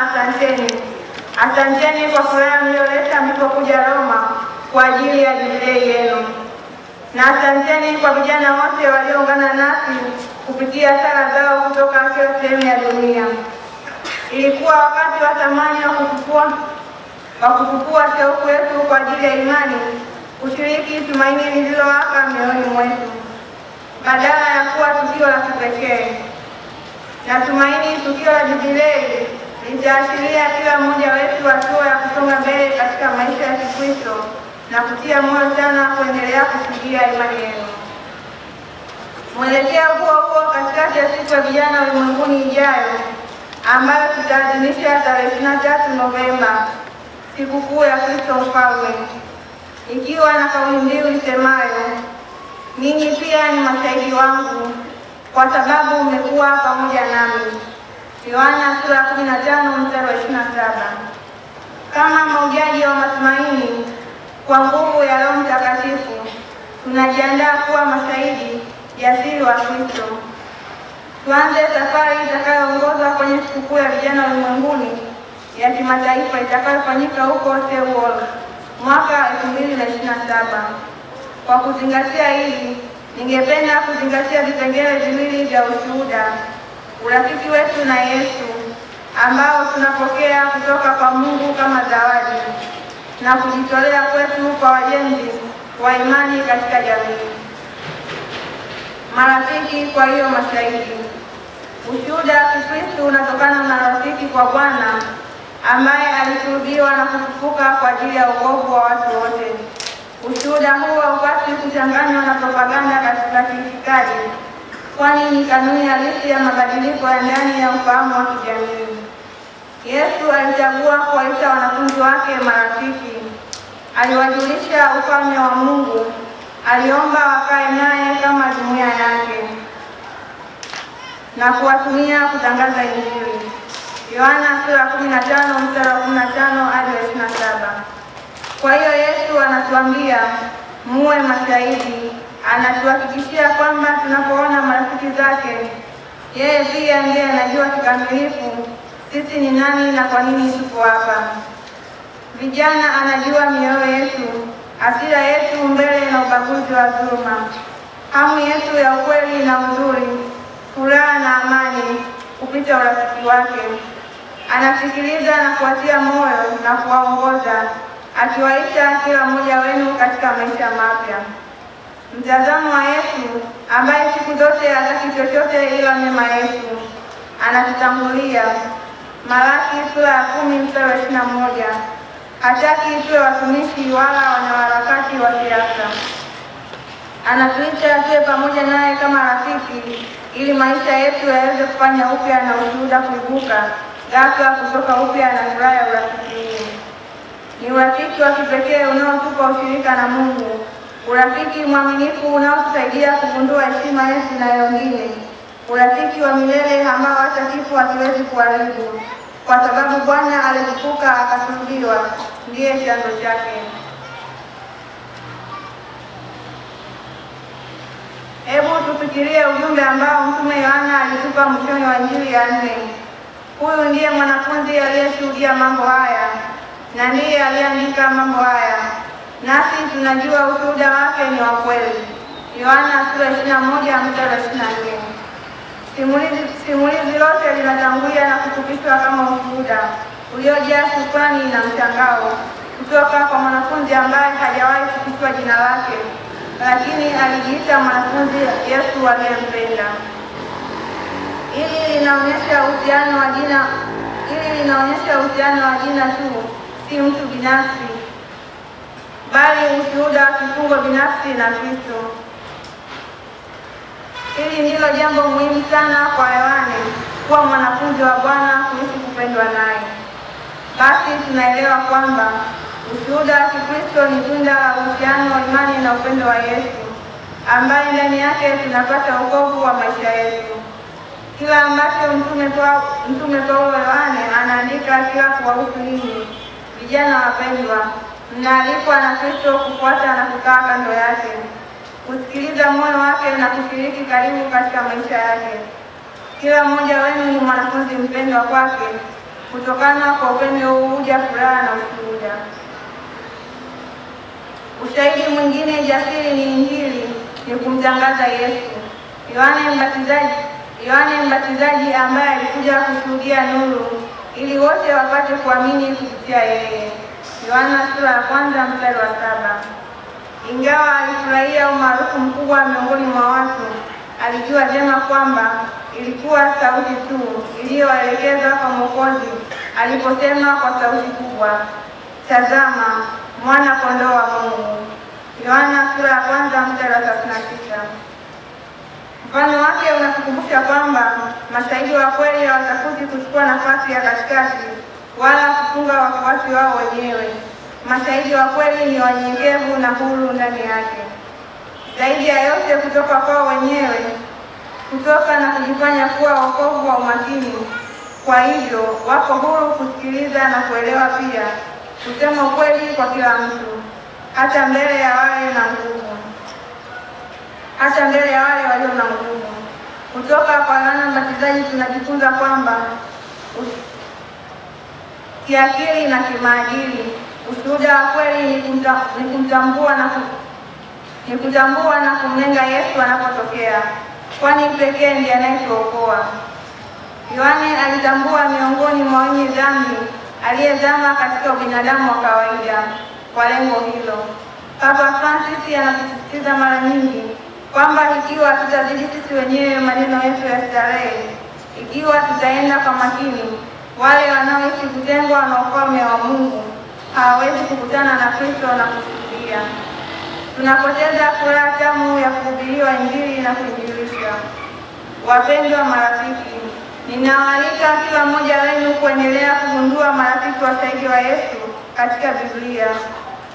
asanteni. Asanteni kwa furaha mlioleta mlipokuja Roma kwa ajili ya jubilei yenu. Na asanteni kwa vijana wote walioungana nasi kupitia sala zao kutoka kila sehemu ya dunia. Ilikuwa wakati wa thamani wa kufufua shauku yetu kwa ajili ya imani, kushiriki tumaini lililowaka mioyoni mwetu, badala ya kuwa tukio la kipekee. Na tumaini tukio la jubilei litaashiria kila mmoja wetu hatua ya kusonga mbele katika maisha ya Kikristo na kutia moyo sana kuendelea kushikilia imani yenu. Mwelekeo huo katikati ya siku ya vijana ulimwenguni ijayo, ambayo tutaadhimisha tarehe 23 Novemba, sikukuu ya Kristo Mfalme, ikiwa na kauli mbiu isemayo, ninyi pia ni mashahidi wangu kwa sababu mmekuwa pamoja nami. Yohana sura 15 mstari wa 27. Kama mahujaji wa matumaini kwa nguvu ya Roho Mtakatifu, tunajiandaa kuwa mashahidi jasiri wa Kristo. Tuanze safari itakayoongozwa kwenye sikukuu ya vijana ulimwenguni ya kimataifa itakayofanyika huko Seoul mwaka 2027. Kwa kuzingatia hili, ningependa kuzingatia vipengele viwili vya ushuhuda: urafiki wetu na Yesu ambao tunapokea kutoka kwa Mungu kama zawadi, na kujitolea kwetu kwa wajenzi wa imani katika jamii. Marafiki, kwa hiyo mashahidi. Ushuhuda wa Kikristo unatokana na rafiki kwa Bwana ambaye alisulubiwa na kufufuka kwa ajili ya wokovu wa watu wote. Ushuhuda huu haupaswi kuchanganywa na propaganda katika itikadi, kwani ni kanuni halisi ya mabadiliko ya ndani ya ufahamu wa kijamii. Yesu alichagua kuwaita wanafunzi wake marafiki. Aliwajulisha ufalme wa Mungu. Aliomba wakae naye kama jumuiya yake na kuwatumia kutangaza Injili. Yohana sura 15 mstari wa 15 hadi 27. Kwa hiyo Yesu anatuambia muwe mashahidi. Anatuhakikishia kwamba tunapoona marafiki zake, yeye pia ndiye anajua kikamilifu sisi ni nani na kwa nini tuko hapa. Vijana anajua mioyo yetu, hasira yetu mbele na ubaguzi wa dhuluma, hamu yetu ya ukweli na uzuri, furaha na amani kupita urafiki wake. Anasikiliza na kuwatia moyo na kuwaongoza, akiwaita kila mmoja wenu katika maisha mapya. Mtazamo wa Yesu ambaye siku zote hataki chochote ila mema yetu, anatutangulia. Malaki sura ya 10 mstari wa 21. Hataki tuwe watumishi wala wanaharakati wa siasa. Anatuita tuwe pamoja naye kama rafiki, ili maisha yetu yaweze kufanya upya na ushuhuda kuibuka ghafla kutoka upya na furaha ya urafiki huu. Ni urafiki wa kipekee unaotupa ushirika na Mungu, urafiki mwaminifu unaotusaidia kugundua heshima yetu na wengine, urafiki wa milele ambao hata kifo hakiwezi kuharibu, kwa sababu Bwana alifufuka akasulubiwa, ndiye chanzo chake. Hebu tufikirie ujumbe ambao Mtume Yohana alitupa mwishoni wa Injili ya 4. Huyu ndiye mwanafunzi aliyeshuhudia mambo haya na ndiye aliandika mambo haya, nasi tunajua ushuhuda wake ni wa kweli. Yohana sura 21 mstari wa 24. Simulizi lote linatangulia na kufupishwa kama ushuhuda uliojaa shukrani na mshangao kutoka kwa mwanafunzi ambaye hajawahi kufichwa jina lake, lakini alijiita mwanafunzi Yesu aliyempenda. Ili linaonyesha uhusiano wa jina tu, si mtu binafsi, bali ushuhuda wa kifungo binafsi na Kristo. Hili ndilo jambo muhimu sana kwa Yohane, kuwa mwanafunzi wa Bwana kuishi kupendwa naye. Basi tunaelewa kwamba ushuhuda wa Kikristo ni tunda la uhusiano wa imani na upendo wa Yesu, ambaye ndani yake tunapata wokovu wa maisha yetu. Kila ambacho Mtume Paulo Yohane anaandika kila kuwahusu ninyi vijana wapendwa, mnaalikwa na Kristo kufuata na kukaa kando yake, kusikiliza moyo wake na kushiriki karibu katika maisha yake. Kila mmoja wenu ni mwanafunzi mpendwa kwake, Kutokana kwa upendo huu huja furaha na ushuhuda. Ushahidi mwingine jasiri ni Injili, ni kumtangaza Yesu. Yohane Mbatizaji ambaye alikuja kushuhudia nuru ili wote wapate kuamini kupitia yeye. Yohana sura ya 1 mstari wa 7. Ingawa alifurahia umaarufu mkubwa miongoni mwa watu, alijua vyema kwamba ilikuwa sauti tu iliyoelekezwa kwa Mwokozi aliposema kwa sauti kubwa, "Tazama, mwana kondoo wa Mungu." Yohana sura ya 1 mstari wa 39. Mfano wake unatukumbusha kwamba mashahidi wa kweli hawatafuti kuchukua nafasi ya katikati wala kufunga wafuasi wao wenyewe. Mashahidi wa kweli ni wanyenyekevu na huru ndani yake. Zaidi ya yote, kutoka kwao wenyewe, kutoka na kujifanya kuwa wokovu wa umakini. Kwa hivyo wako huru kusikiliza na kuelewa, pia kusema ukweli kwa kila mtu, hata mbele ya wale walio na nguvu. Kutoka kwa Yohana Mbatizaji tunajifunza kwamba kiakili na kimaadili, ushuhuda wa kweli ni kutambua na kumlenga Yesu anapotokea, kwani pekee ndiye anayetuokoa. Yohane alitambua miongoni mwa wenye dhambi aliyezama katika ubinadamu wa kawaida. Kwa lengo hilo, Papa Francis anasisitiza mara nyingi kwamba ikiwa tutazidi sisi wenyewe maneno yetu ya starehe, ikiwa tutaenda kwa makini, wale wanaoishi kutengwa na ufalme wa Mungu hawawezi kukutana na Kristo na kushuhudia. Tunapoteza furaha tamu ya kuhubiriwa Injili na kuinjilisha. Wapendwa marafiki, ninawaalika kila mmoja wenu kuendelea kugundua marafiki washahidi wa Yesu katika Biblia.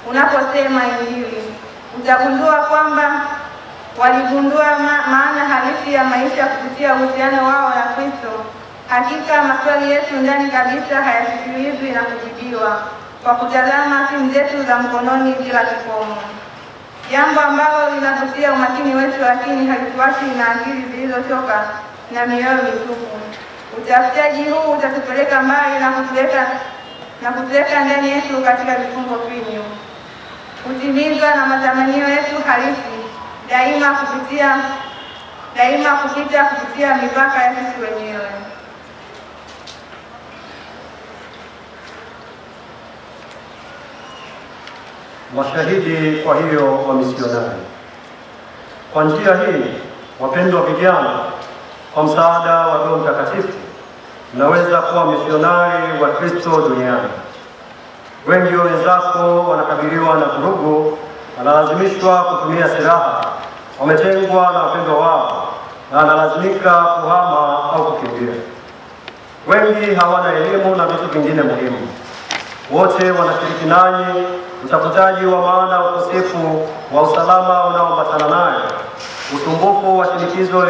Unaposema Injili, utagundua kwamba waligundua maana halisi ya maisha kupitia uhusiano wao na Kristo. Hakika maswali yetu ndani kabisa hayasikilizwi na kujibiwa kwa kutazama simu zetu za mkononi bila kikomo, jambo ambalo linavutia umakini wetu, lakini halituachi na akili zilizochoka na mioyo mitupu. Utafutaji huu utatupeleka mbali na kutuweka ndani yetu katika vifungo finyu, kutimizwa na matamanio yetu halisi daima kupitia mipaka ya sisi wenyewe. Mashahidi kwa hiyo wa misionari. Kwa njia hii, wapendwa vijana, kwa msaada wa Roho Mtakatifu, mnaweza kuwa misionari wa Kristo duniani. Wengi wa wenzako wanakabiliwa na vurugu, wanalazimishwa kutumia silaha, wametengwa na wapendwa wao na wanalazimika kuhama au kukimbia. Wengi hawana elimu na vitu vingine muhimu. Wote wanashiriki nanyi utafutaji wa maana, ukosefu wa usalama unaoambatana nayo, usumbufu wa shinikizo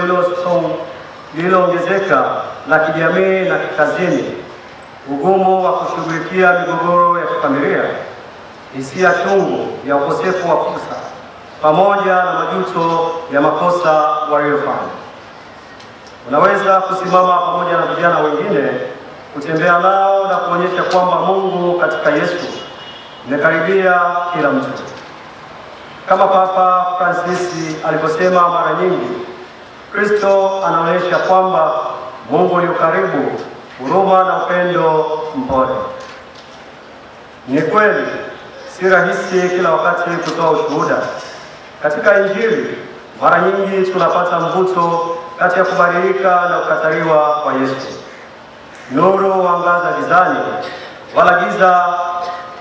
lililoongezeka la kijamii na kikazini, ugumu wa kushughulikia migogoro ya kifamilia, hisia chungu ya ukosefu wa fursa, pamoja na majuto ya makosa waliyofanya. Unaweza kusimama pamoja na vijana wengine, kutembea nao na kuonyesha kwamba Mungu katika Yesu imekaribia kila mtu. Kama Papa Francis aliposema mara nyingi, Kristo anaonyesha kwamba Mungu ni karibu, huruma na upendo mpole. Ni kweli, si rahisi kila wakati kutoa ushuhuda. Katika Injili, mara nyingi tunapata mvuto kati ya kubadilika na kukataliwa kwa Yesu. Nuru huangaza gizani, wala giza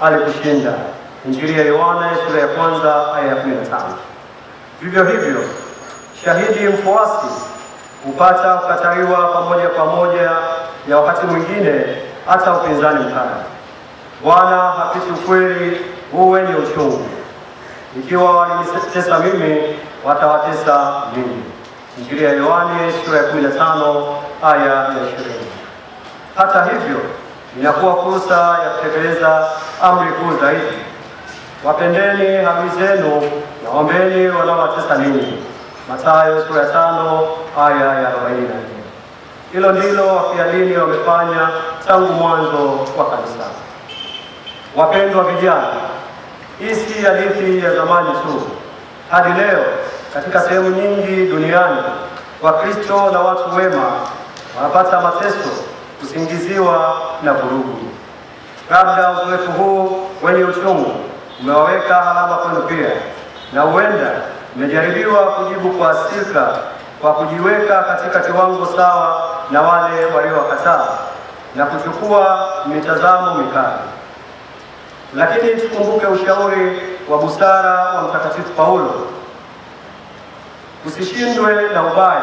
alikushinda. Injili ya Yohana sura ya 1 aya ya 15. Vivyo hivyo, shahidi mfuasi hupata kukataliwa kwa moja ya wakati mwingine hata upinzani mkali. Bwana hapiti ukweli huu wenye uchungu. Ikiwa walinitesa mimi, watawatesa ninyi. Injili ya Yohana sura ya 15 aya ya 20. Hata hivyo, inakuwa fursa ya kutekeleza amri kuu zaidi: wapendeni adui zenu na ombeni wanaowatesa ninyi. Mathayo sura ya 5 aya ya 44. Hilo ndilo wafia dini wamefanya tangu mwanzo wa kanisa. Wapendwa vijana, hii si hadithi ya zamani tu. Hadi leo katika sehemu nyingi duniani, Wakristo na watu wema wanapata mateso, kusingiziwa na vurugu. Labda uzoefu huu wenye uchungu umewaweka alama kwenu pia, na huenda mmejaribiwa kujibu kwa hasira kwa kujiweka katika kiwango sawa na wale waliowakataa na kuchukua mitazamo mikali. Lakini tukumbuke ushauri wa busara wa Mtakatifu Paulo: usishindwe na ubaya,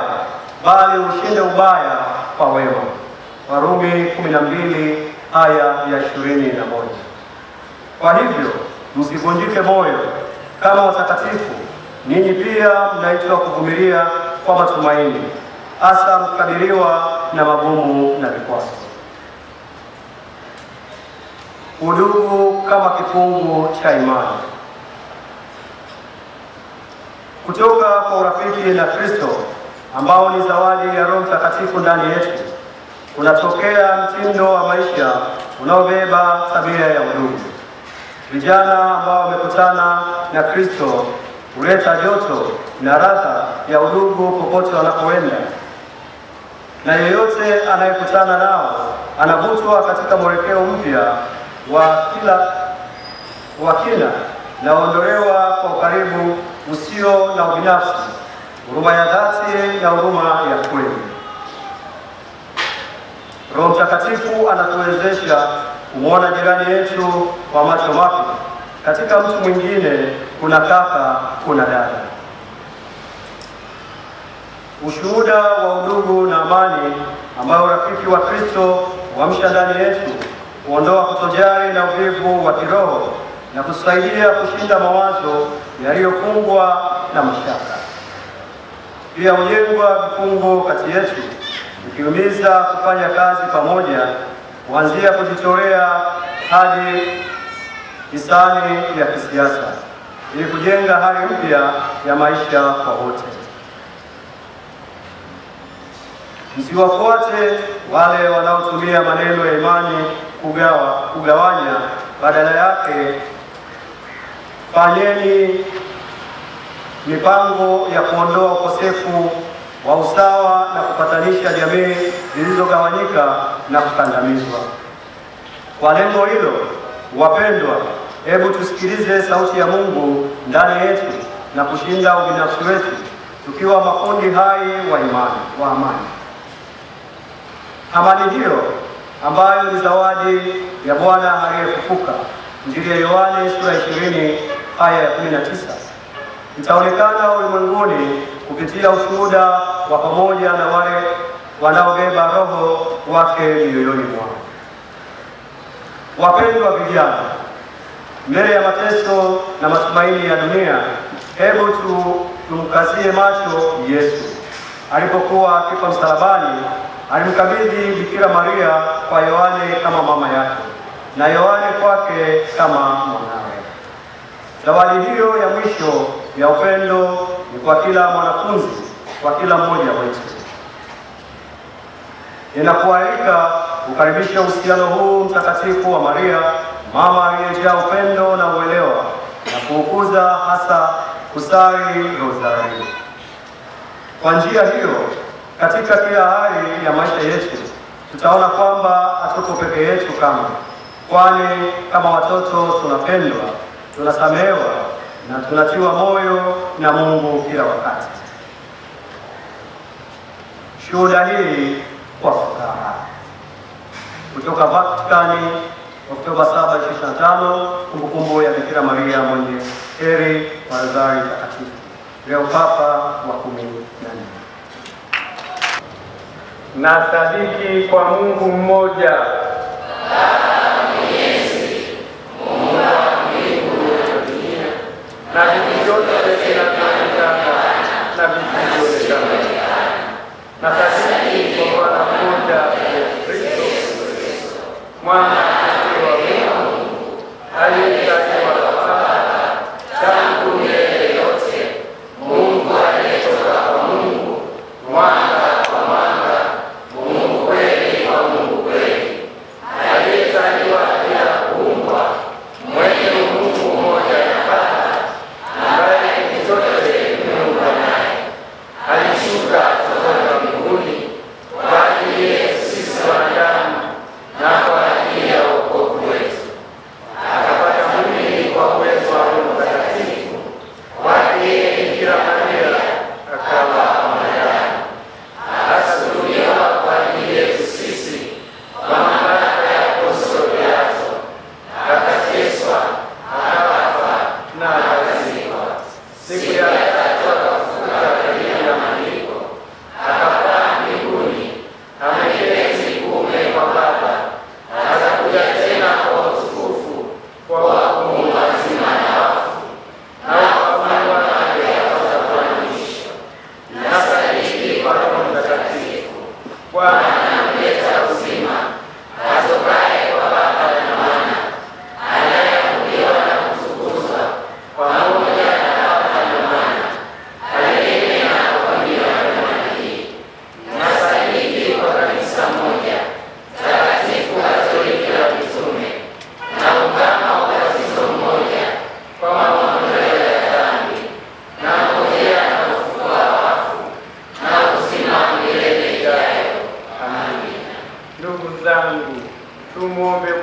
bali ushinde ubaya kwa wema. Warumi 12 aya ya 21. Kwa hivyo msivunjike moyo. Kama watakatifu, ninyi pia mnaitwa kuvumilia kwa matumaini, hasa mkabiliwa na magumu na vikwazo. Udugu kama kifungu cha imani. Kutoka kwa urafiki na Kristo ambao ni zawadi ya Roho Mtakatifu ndani yetu, unatokea mtindo wa maisha unaobeba tabia ya udugu. Vijana ambao wamekutana na Kristo huleta joto na radha ya udugu popote wanapoenda, na yeyote anayekutana nao anavutwa katika mwelekeo mpya wa kina na uondolewa kwa ukaribu usio na ubinafsi, huruma ya dhati na huruma ya kweli. Roho Mtakatifu anatuwezesha kumwona jirani yetu kwa macho mapya. Katika mtu mwingine kuna kaka, kuna dada. Ushuhuda wa udugu na amani ambao rafiki wa Kristo huamsha ndani yetu huondoa kutojali na uvivu wa kiroho na kusaidia kushinda mawazo yaliyofungwa na mashaka. Pia hujengwa vifungo kati yetu, tukiumiza kufanya kazi pamoja, kuanzia kujitolea hadi hisani ya kisiasa, ili kujenga hali mpya ya maisha kwa wote. Msiwafuate wale wanaotumia maneno ya imani kugawanya, badala yake fanyeni mipango ya kuondoa ukosefu wa usawa na kupatanisha jamii zilizogawanyika na kukandamizwa. Kwa lengo hilo, wapendwa, hebu tusikilize sauti ya Mungu ndani yetu na kushinda ubinafsi wetu, tukiwa mafundi hai wa imani, wa amani. Amani hiyo ambayo ni zawadi ya Bwana aliyefufuka. Injili ya Yohane sura 20 aya ya 19 itaonekana ulimwenguni kupitia ushuhuda wa pamoja na wale wanaobeba Roho wake mioyoni mwao. Wapendwa vijana, mbele ya mateso na matumaini ya dunia, hebu tumkazie macho Yesu. Alipokuwa akifa msalabani, alimkabidhi Bikira Maria kwa Yohane kama mama yake na Yohane kwake kama mwanawe. Zawadi hiyo ya mwisho ya upendo ni kwa kila mwanafunzi, kwa kila mmoja wetu. Ninakualika kukaribisha uhusiano huu mtakatifu wa Maria, mama aliyejaa upendo na uelewa, na kuukuza hasa kusali rozari. Kwa njia hiyo, katika kila hali ya maisha yetu, tutaona kwamba hatuko peke yetu kwani kama watoto tunapendwa, tunasamehewa na tunatiwa moyo na Mungu kila wakati. Shuhuda hii kwa furaha. Kutoka Vatikani, Oktoba 7, 2025, kumbukumbu ya Bikira Maria mwenye heri wa Rozari Takatifu. Leo Papa wa 14. Na sadiki kwa Mungu mmoja, na vitu vyote vinavyoonekana na visivyoonekana. Na sadiki kwa Bwana mmoja Yesu Kristo, mwana wa Mungu, aliyezaliwa na Baba tangu milele yote, Mungu aliyetoka kwa Mungu, mwanga kwa mwanga, Mungu kweli kwa Mungu kweli,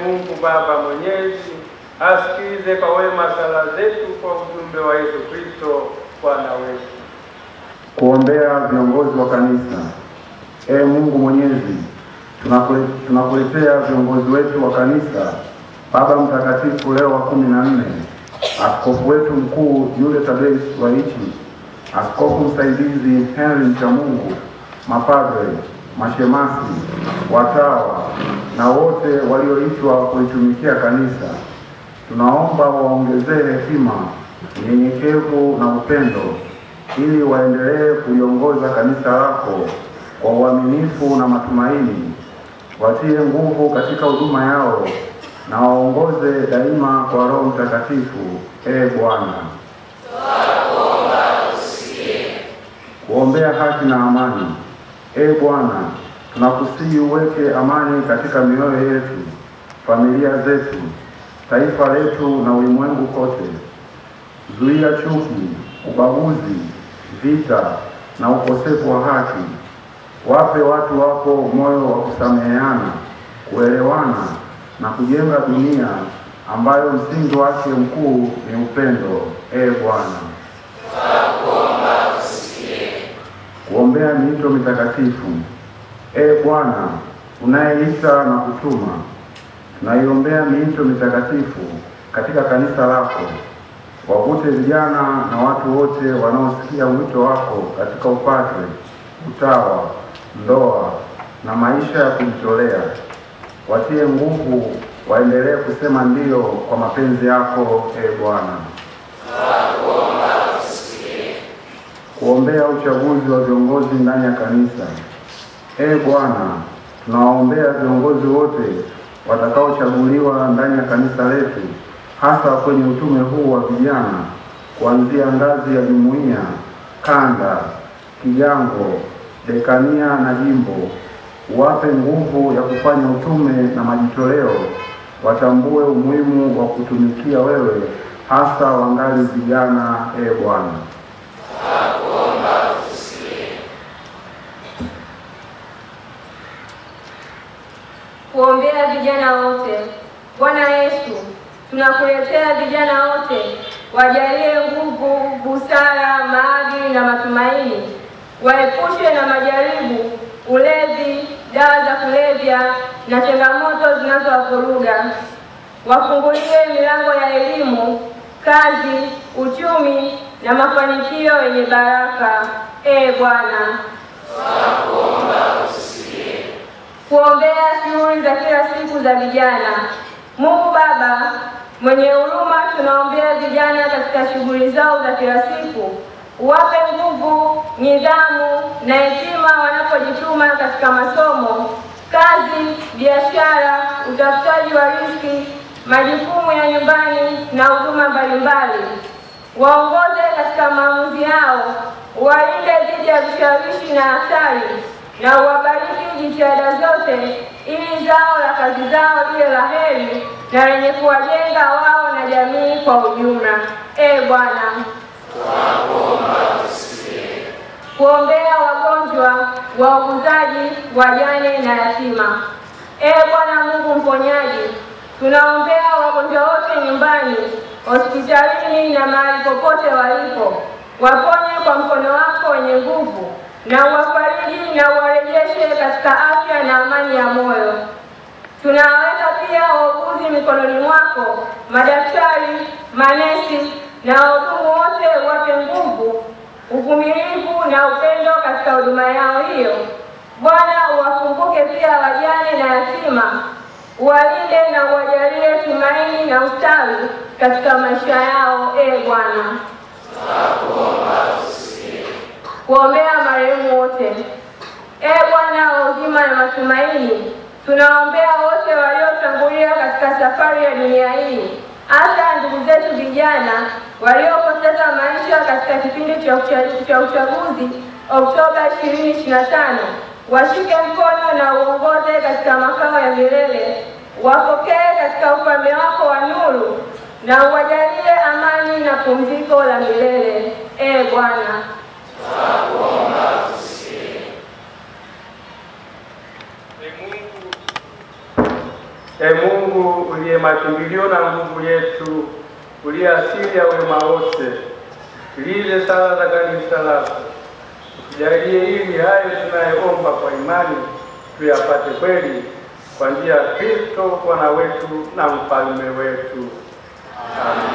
Mungu Baba Mwenyezi asikize kwa wema sala zetu kwa ujumbe wa Yesu Kristo Bwana wetu. Kuombea viongozi wa kanisa. Mungu Mwenyezi, tunakuletea viongozi wetu wa kanisa, Baba Mtakatifu Leo wa 14, askofu wetu mkuu Yule Thadeus Ruwa'ichi, askofu msaidizi Henry Mchamungu, mapadre, mashemasi, watawa na wote walioitwa kulitumikia kanisa. Tunaomba waongezee hekima, unyenyekevu na upendo ili waendelee kuliongoza kanisa lako kwa uaminifu na matumaini. Watie nguvu katika huduma yao na waongoze daima kwa Roho Mtakatifu. Bwana, kuombea haki na amani. Bwana, tunakusihi uweke amani katika mioyo yetu, familia zetu, taifa letu na ulimwengu kote. Zuia chuki, ubaguzi, vita na ukosefu wa haki. Wape watu wako moyo wa kusameheana, kuelewana na kujenga dunia ambayo msingi wake mkuu ni upendo. Bwana, kuombea miito mitakatifu. Bwana, unayeita na kutuma, tunaiombea miito mitakatifu katika kanisa lako. Wavute vijana na watu wote wanaosikia wito wako katika upadre, utawa, ndoa na maisha ya kujitolea. Watie nguvu waendelee kusema ndio kwa mapenzi yako. Bwana, kuombea uchaguzi wa viongozi ndani ya kanisa. Bwana, tunawaombea viongozi wote watakaochaguliwa ndani ya kanisa letu, hasa kwenye utume huu wa vijana, kuanzia ngazi ya jumuiya, kanda, kijango, dekania na jimbo. Wape nguvu ya kufanya utume na majitoleo, watambue umuhimu wa kutumikia wewe, hasa wangali vijana. Bwana, kuombea vijana wote. Bwana Yesu, tunakuletea vijana wote, wajalie nguvu, busara, maadili na matumaini. Waepushe na majaribu, ulevi, dawa za kulevya na changamoto zinazowavuruga. Wafungulie milango ya elimu, kazi, uchumi na mafanikio yenye baraka. Bwana, kuombea shughuli za kila siku za vijana. Mungu Baba mwenye huruma, tunaombea vijana katika shughuli zao za kila siku. Uwape nguvu, nidhamu na hekima wanapojituma katika masomo, kazi, biashara, utafutaji wa riziki, majukumu ya nyumbani na huduma mbalimbali. Waongoze katika maamuzi yao, walinde dhidi ya vishawishi na hatari, na uwabariki jitihada zote ili zao la kazi zao liwe la heri na lenye kuwajenga wao na jamii kwa ujumla. Bwana, kuombea wagonjwa, wauguzaji, wajane na yatima. Bwana Mungu mponyaji, tunaombea wagonjwa wote nyumbani, hospitalini na mahali popote walipo. Waponye kwa mkono wako wenye nguvu na uwafariji na uwarejeshe katika afya na amani ya moyo. Tunaweka pia wauguzi mikononi mwako, madaktari, manesi na wahudumu wote. Wape nguvu, uvumilivu na upendo katika huduma yao hiyo. Bwana, uwakumbuke pia wajane na yatima, uwalinde na uwajalie tumaini na ustawi katika maisha yao. Bwana, kuombea marehemu wote. Bwana wa uzima na matumaini, tunaombea wote waliotangulia katika safari ya dunia hii, hasa ndugu zetu vijana waliopoteza maisha katika kipindi cha uchaguzi Oktoba 2025. Washike mkono na uongoze katika makao ya milele. Wapokee katika ufalme wako wa nuru na uwajalie amani na pumziko la milele. Bwana, Mungu Mungu uliye makimbilio na nguvu yetu, uliye asili ya wema wote, sikilize sala za kanisa lako. Tujalie ili hayo tunayoomba kwa imani tuyapate kweli, kwa njia ya Kristo Bwana wetu na mfalme wetu. Amen.